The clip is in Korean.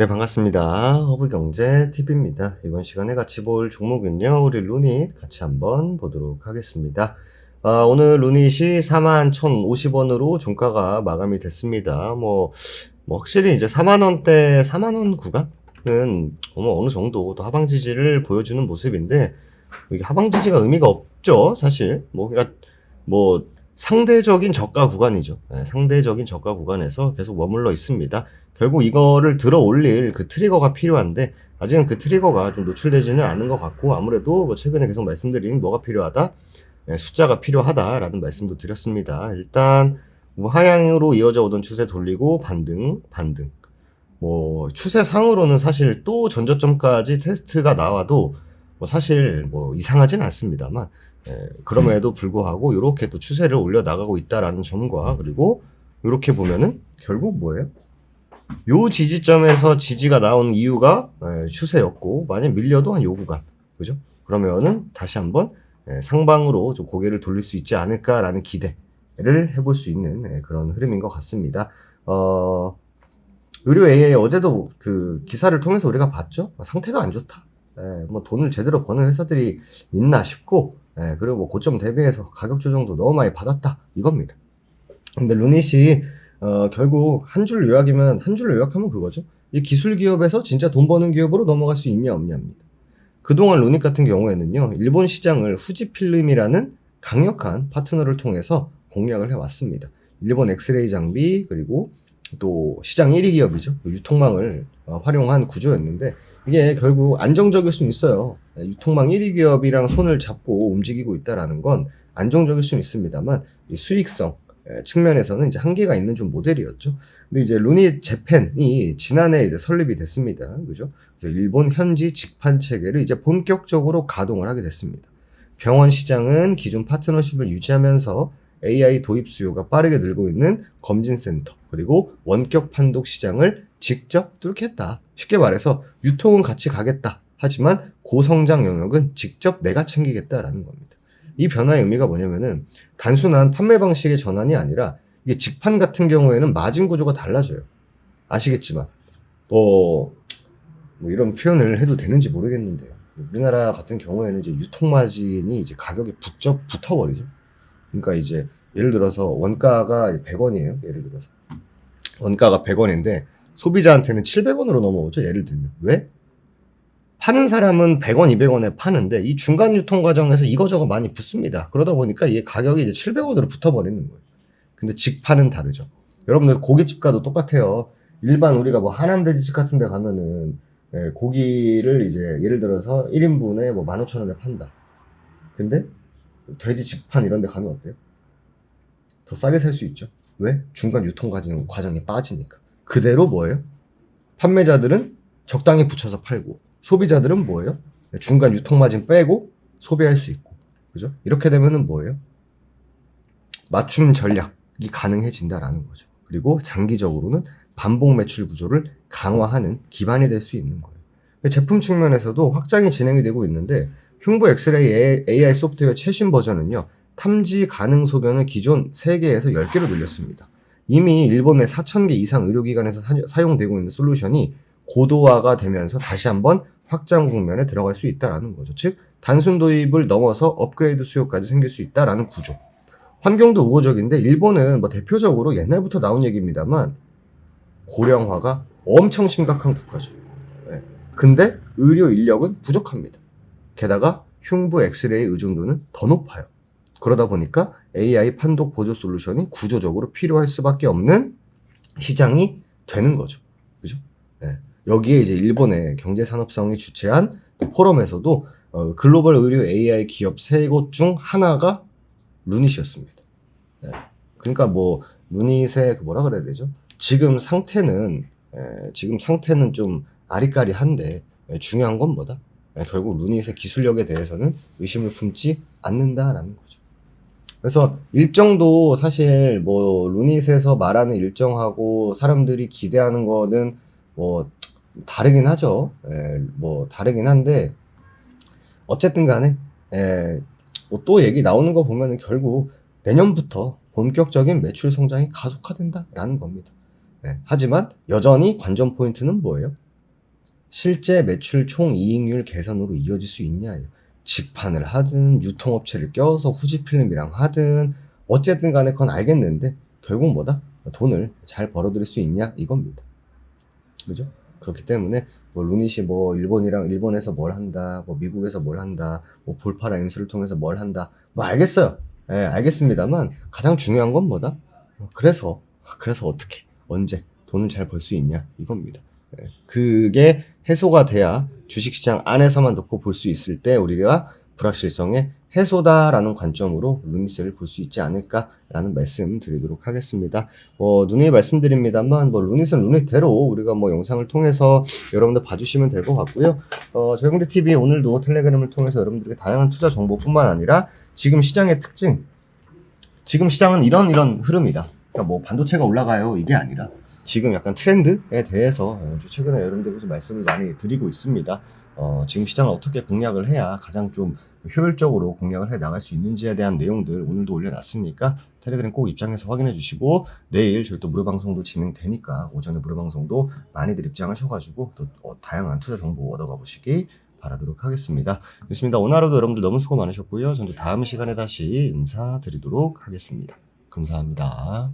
네, 반갑습니다. 허브경제TV입니다. 이번 시간에 같이 볼 종목은요, 우리 루닛 같이 한번 보도록 하겠습니다. 오늘 루닛이 41,050원으로 종가가 마감이 됐습니다. 확실히 이제 4만원대, 4만원 구간은 어느 정도 또 하방 지지를 보여주는 모습인데, 이게 하방 지지가 의미가 없죠, 사실. 그러니까 상대적인 저가 구간이죠. 네, 상대적인 저가 구간에서 계속 머물러 있습니다. 결국 이거를 들어 올릴 그 트리거가 필요한데 아직은 그 트리거가 좀 노출되지는 않은 것 같고, 아무래도 최근에 계속 말씀드린 뭐가 필요하다? 숫자가 필요하다라는 말씀도 드렸습니다. 일단 우하향으로 이어져 오던 추세 돌리고 반등. 추세상으로는 사실 또 전저점까지 테스트가 나와도 사실 이상하진 않습니다만, 그럼에도 불구하고 이렇게 또 추세를 올려 나가고 있다라는 점과, 그리고 이렇게 보면은 결국 뭐예요? 요 지지점에서 지지가 나온 이유가 추세였고, 만약 밀려도 한 요 구간, 그죠? 그러면은 다시 한번 상방으로 좀 고개를 돌릴 수 있지 않을까라는 기대를 해볼 수 있는 그런 흐름인 것 같습니다. 의료 AI 어제도 그 기사를 통해서 우리가 봤죠? 상태가 안 좋다. 돈을 제대로 버는 회사들이 있나 싶고, 그리고 고점 대비해서 가격 조정도 너무 많이 받았다, 이겁니다. 근데 루닛이 결국 한 줄 요약하면 그거죠. 이 기술 기업에서 진짜 돈 버는 기업으로 넘어갈 수 있냐 없냐입니다. 그동안 루닛 같은 경우에는요, 일본 시장을 후지필름이라는 강력한 파트너를 통해서 공략을 해왔습니다. 일본 엑스레이 장비, 그리고 또 시장 1위 기업이죠. 유통망을 활용한 구조였는데, 이게 결국 안정적일 수는 있어요. 유통망 1위 기업이랑 손을 잡고 움직이고 있다라는 건 안정적일 수는 있습니다만, 이 수익성 측면에서는 이제 한계가 있는 좀 모델이었죠. 근데 이제 루닛 재팬이 지난해 이제 설립이 됐습니다. 그죠? 그래서 일본 현지 직판 체계를 이제 본격적으로 가동을 하게 됐습니다. 병원 시장은 기존 파트너십을 유지하면서 AI 도입 수요가 빠르게 늘고 있는 검진센터, 그리고 원격 판독 시장을 직접 뚫겠다. 쉽게 말해서 유통은 같이 가겠다. 하지만 고성장 영역은 직접 내가 챙기겠다라는 겁니다. 이 변화의 의미가 뭐냐면은 단순한 판매 방식의 전환이 아니라, 이게 직판 같은 경우에는 마진 구조가 달라져요. 아시겠지만 이런 표현을 해도 되는지 모르겠는데요. 우리나라 같은 경우에는 이제 유통 마진이 이제 가격에 붙어버리죠. 그러니까 이제 예를 들어서 원가가 100원이에요. 예를 들어서 원가가 100원인데 소비자한테는 700원으로 넘어오죠. 예를 들면. 왜? 파는 사람은 100원, 200원에 파는데 이 중간 유통 과정에서 이거저거 많이 붙습니다. 그러다 보니까 이 가격이 이제 700원으로 붙어버리는 거예요. 근데 직판은 다르죠. 여러분들 고깃집 가도 똑같아요. 일반 우리가 하남돼지집 같은 데 가면은 고기를 이제 예를 들어서 1인분에 15,000원에 판다. 근데 돼지 직판 이런 데 가면 어때요? 더 싸게 살 수 있죠. 왜? 중간 유통 과정이 빠지니까. 그대로 뭐예요? 판매자들은 적당히 붙여서 팔고, 소비자들은 뭐예요? 중간 유통마진 빼고 소비할 수 있고, 그죠? 이렇게 되면은 뭐예요? 맞춤 전략이 가능해진다라는 거죠. 그리고 장기적으로는 반복 매출 구조를 강화하는 기반이 될 수 있는 거예요. 제품 측면에서도 확장이 진행이 되고 있는데, 흉부 엑스레이 AI 소프트웨어 최신 버전은요, 탐지 가능 소견을 기존 3개에서 10개로 늘렸습니다. 이미 일본의 4,000개 이상 의료기관에서 사용되고 있는 솔루션이 고도화가 되면서 다시 한번 확장 국면에 들어갈 수 있다라는 거죠. 즉, 단순 도입을 넘어서 업그레이드 수요까지 생길 수 있다라는 구조. 환경도 우호적인데, 일본은 대표적으로 옛날부터 나온 얘기입니다만 고령화가 엄청 심각한 국가죠. 근데 의료 인력은 부족합니다. 게다가 흉부 엑스레이 의존도는 더 높아요. 그러다 보니까 AI 판독 보조 솔루션이 구조적으로 필요할 수밖에 없는 시장이 되는 거죠. 그죠? 여기에 이제 일본의 경제산업성이 주최한 포럼에서도 글로벌 의료 AI 기업 3곳 중 하나가 루닛이었습니다. 그러니까 루닛의 뭐라 그래야 되죠? 지금 상태는 좀 아리까리한데, 중요한 건 뭐다? 결국 루닛의 기술력에 대해서는 의심을 품지 않는다라는 거죠. 그래서 일정도 사실 루닛에서 말하는 일정하고 사람들이 기대하는 거는 다르긴 하죠. 다르긴 한데, 어쨌든 간에 또 얘기 나오는 거 보면은 결국 내년부터 본격적인 매출 성장이 가속화된다라는 겁니다. 하지만 여전히 관전 포인트는 뭐예요? 실제 매출 총 이익률 개선으로 이어질 수 있냐. 직판을 하든 유통업체를 껴서 후지 필름이랑 하든 어쨌든 간에 그건 알겠는데 결국 뭐다? 돈을 잘 벌어들일 수 있냐 이겁니다. 그죠? 그렇기 때문에 뭐 루닛이 뭐 일본에서 뭘 한다, 뭐 미국에서 뭘 한다, 뭐 볼파라 인수를 통해서 뭘 한다, 뭐 알겠어요. 예, 알겠습니다만 가장 중요한 건 뭐다? 그래서 어떻게 언제 돈을 잘 벌 수 있냐 이겁니다. 예, 그게 해소가 돼야 주식시장 안에서만 놓고 볼 수 있을 때 우리가 불확실성의 해소다라는 관점으로 루닛을 볼 수 있지 않을까라는 말씀 드리도록 하겠습니다. 누누이 말씀드립니다만 루닛은 루닛대로 우리가 영상을 통해서 여러분들 봐주시면 될 것 같고요. 저희공대 TV 오늘도 텔레그램을 통해서 여러분들에게 다양한 투자 정보뿐만 아니라 지금 시장의 특징, 지금 시장은 이런 흐름이다. 그러니까 반도체가 올라가요 이게 아니라 지금 약간 트렌드에 대해서 최근에 여러분들께서 말씀을 많이 드리고 있습니다. 지금 시장을 어떻게 공략을 해야 가장 좀 효율적으로 공략을 해 나갈 수 있는지에 대한 내용들 오늘도 올려놨으니까 텔레그램 꼭 입장해서 확인해 주시고 내일 저희 또 무료 방송도 진행되니까 오전에 무료 방송도 많이들 입장하셔가지고 또 다양한 투자 정보 얻어가 보시기 바라도록 하겠습니다. 좋습니다. 오늘 하루도 여러분들 너무 수고 많으셨고요. 저는 다음 시간에 다시 인사드리도록 하겠습니다. 감사합니다.